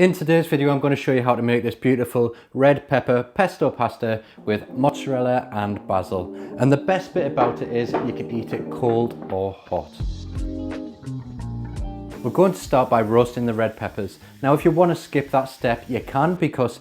In today's video, I'm going to show you how to make this beautiful red pepper pesto pasta with mozzarella and basil. And the best bit about it is you can eat it cold or hot. We're going to start by roasting the red peppers. Now, if you want to skip that step, you can, because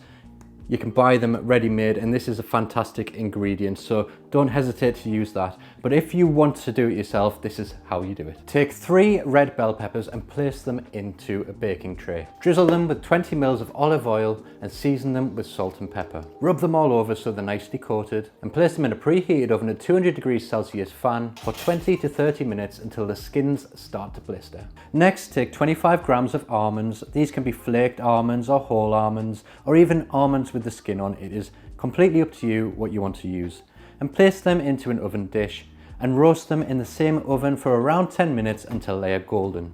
you can buy them ready-made and this is a fantastic ingredient, so don't hesitate to use that. But if you want to do it yourself, this is how you do it. Take 3 red bell peppers and place them into a baking tray. Drizzle them with 20 ml of olive oil and season them with salt and pepper. Rub them all over so they're nicely coated and place them in a preheated oven at 200 degrees Celsius fan for 20 to 30 minutes until the skins start to blister. Next, take 25 grams of almonds. These can be flaked almonds or whole almonds or even almonds with the skin on. It is completely up to you what you want to use. And place them into an oven dish and roast them in the same oven for around 10 minutes until they are golden.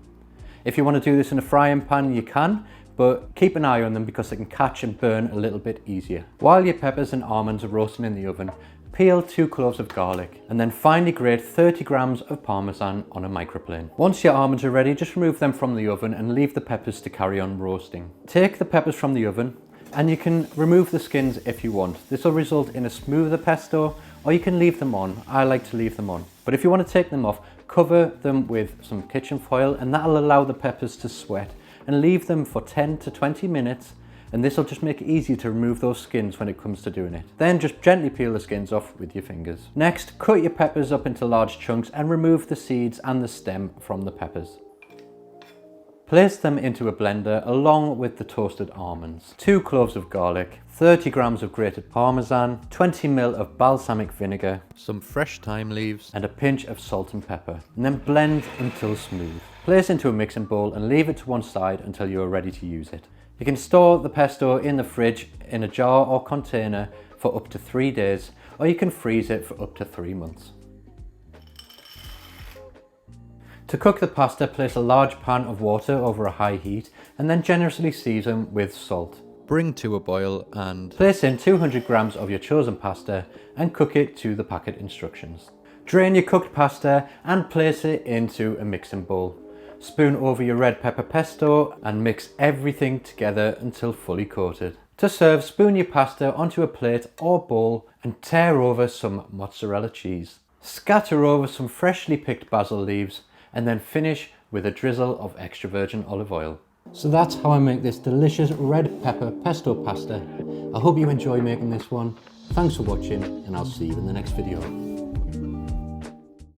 If you want to do this in a frying pan, you can, but keep an eye on them because they can catch and burn a little bit easier. While your peppers and almonds are roasting in the oven, peel 2 cloves of garlic and then finely grate 30 grams of Parmesan on a microplane. Once your almonds are ready, just remove them from the oven and leave the peppers to carry on roasting. Take the peppers from the oven and you can remove the skins if you want. This will result in a smoother pesto, or you can leave them on. I like to leave them on. But if you want to take them off, cover them with some kitchen foil and that'll allow the peppers to sweat, and leave them for 10 to 20 minutes, and this will just make it easier to remove those skins when it comes to doing it. Then just gently peel the skins off with your fingers. Next, cut your peppers up into large chunks and remove the seeds and the stem from the peppers. Place them into a blender along with the toasted almonds, 2 cloves of garlic, 30 grams of grated Parmesan, 20 ml of balsamic vinegar, some fresh thyme leaves and a pinch of salt and pepper, and then blend until smooth. Place into a mixing bowl and leave it to one side until you are ready to use it. You can store the pesto in the fridge in a jar or container for up to 3 days, or you can freeze it for up to 3 months. To cook the pasta, place a large pan of water over a high heat and then generously season with salt. Bring to a boil and place in 200 grams of your chosen pasta and cook it to the packet instructions. Drain your cooked pasta and place it into a mixing bowl. Spoon over your red pepper pesto and mix everything together until fully coated. To serve, spoon your pasta onto a plate or bowl and tear over some mozzarella cheese. Scatter over some freshly picked basil leaves and then finish with a drizzle of extra virgin olive oil. So that's how I make this delicious red pepper pesto pasta. I hope you enjoy making this one. Thanks for watching and I'll see you in the next video.